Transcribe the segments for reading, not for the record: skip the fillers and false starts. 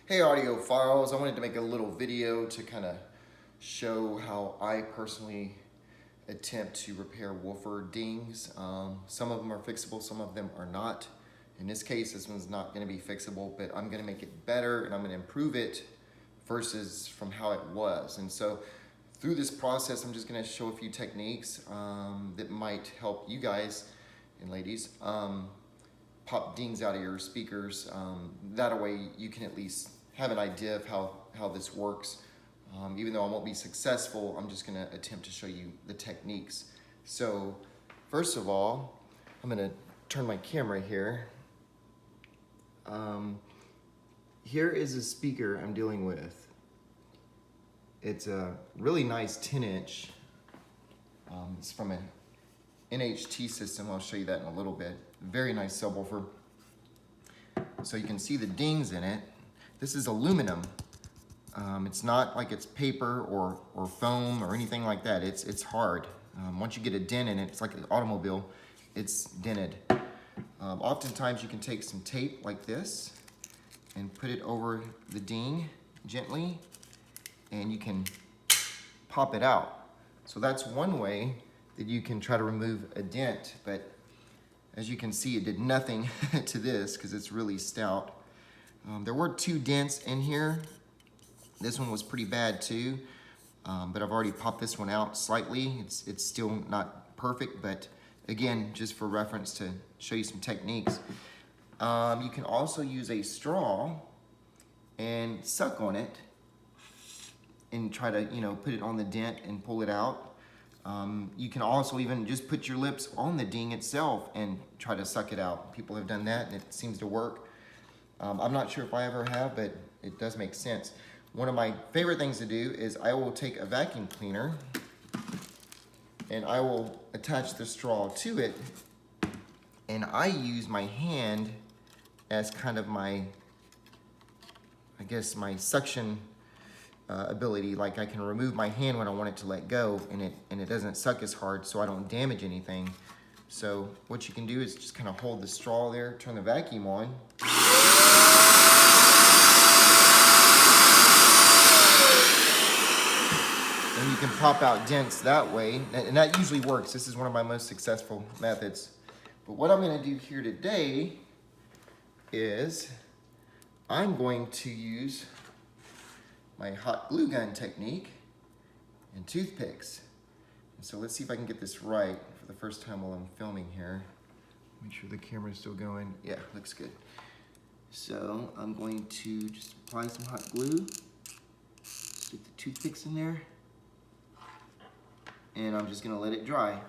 Hey audiophiles, I wanted to make a little video to kind of show how I personally attempt to repair woofer dings. Some of them are fixable, some of them are not. In this case, this one's not going to be fixable, but I'm going to make it better and I'm going to improve it versus from how it was. And so through this process, I'm just going to show a few techniques that might help you guys and ladies pop dings out of your speakers. That way you can at least have an idea of how this works. Even though I won't be successful, I'm just gonna attempt to show you the techniques. So first of all, I'm gonna turn my camera here. Here is a speaker I'm dealing with. It's a really nice 10-inch. It's from an NHT system. I'll show you that in a little bit. Very nice subwoofer. So you can see the dings in it. This is aluminum. It's not like it's paper or foam or anything like that. It's hard. Once you get a dent in it, it's like an automobile, it's dented. Oftentimes you can take some tape like this and put it over the ding gently, and you can pop it out. So that's one way that you can try to remove a dent, but as you can see, it did nothing to this because it's really stout. There were 2 dents in here. This one was pretty bad too, but I've already popped this one out slightly. It's still not perfect, but again, just for reference to show you some techniques. You can also use a straw and suck on it and try to, put it on the dent and pull it out. You can also even just put your lips on the ding itself and try to suck it out. People have done that and it seems to work. I'm not sure if I ever have, but it does make sense. One of my favorite things to do is I will take a vacuum cleaner and I will attach the straw to it, and I use my hand as kind of my, I guess, my suction ability. Like I can remove my hand when I want it to let go, and it doesn't suck as hard, so I don't damage anything. So what you can do is just kind of hold the straw there, turn the vacuum on. And you can pop out dents that way, and that usually works. This is one of my most successful methods. But what I'm gonna do here today is I'm going to use my hot glue gun technique and toothpicks. And so let's see if I can get this right for the first time while I'm filming here. Make sure the camera's still going. Yeah, looks good. So I'm going to just apply some hot glue, stick the toothpicks in there, and I'm just gonna let it dry.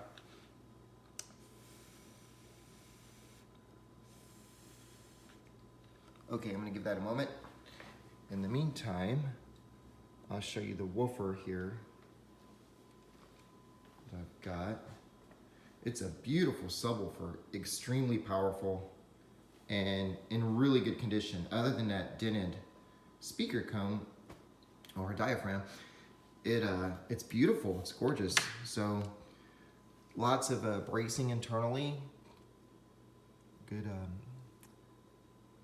Okay, I'm gonna give that a moment. In the meantime, I'll show you the woofer here that I've got. It's a beautiful subwoofer, extremely powerful, and in really good condition. Other than that dented speaker cone or diaphragm, it's beautiful, it's gorgeous. So lots of bracing internally. Good,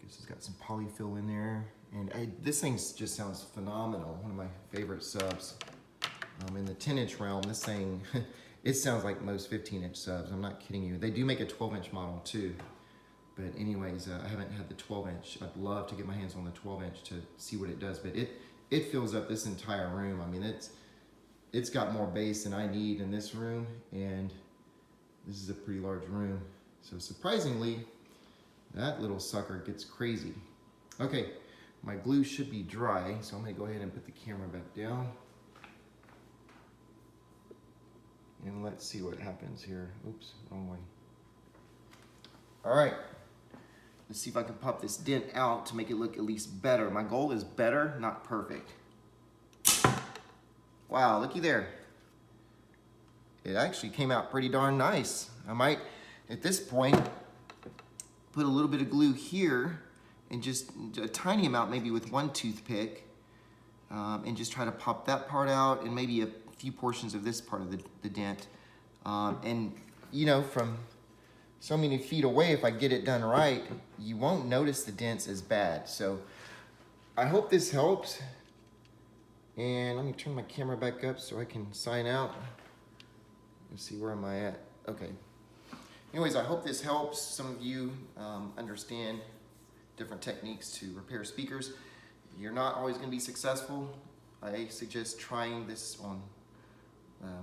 guess it's got some polyfill in there. And this thing just sounds phenomenal. One of my favorite subs. In the 10-inch realm, this thing, it sounds like most 15-inch subs. I'm not kidding you. They do make a 12-inch model too. But anyways, I haven't had the 12-inch. I'd love to get my hands on the 12-inch to see what it does. But it fills up this entire room. I mean, it's got more bass than I need in this room. And this is a pretty large room. So surprisingly, that little sucker gets crazy. Okay. My glue should be dry, so I'm gonna go ahead and put the camera back down. And let's see what happens here. Oops, wrong way. All right, let's see if I can pop this dent out to make it look at least better. My goal is better, not perfect. Wow, looky there. It actually came out pretty darn nice. I might, at this point, put a little bit of glue here and just a tiny amount, maybe with one toothpick, and just try to pop that part out and maybe a few portions of this part of the dent. And from so many feet away, if I get it done right, you won't notice the dents as bad. So I hope this helps. And let me turn my camera back up so I can sign out. Let's see, where am I at? Okay. Anyways, I hope this helps some of you understand different techniques to repair speakers. You're not always going to be successful. I suggest trying this on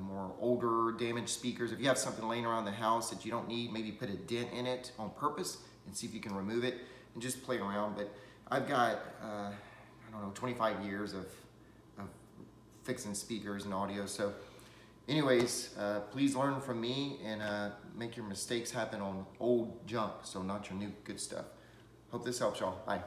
more older damaged speakers. If you have something laying around the house that you don't need, maybe put a dent in it on purpose and see if you can remove it and just play around. But I've got, I don't know, 25 years of fixing speakers and audio. So anyways, please learn from me and make your mistakes happen on old junk, so not your new good stuff. Hope this helps y'all. Bye.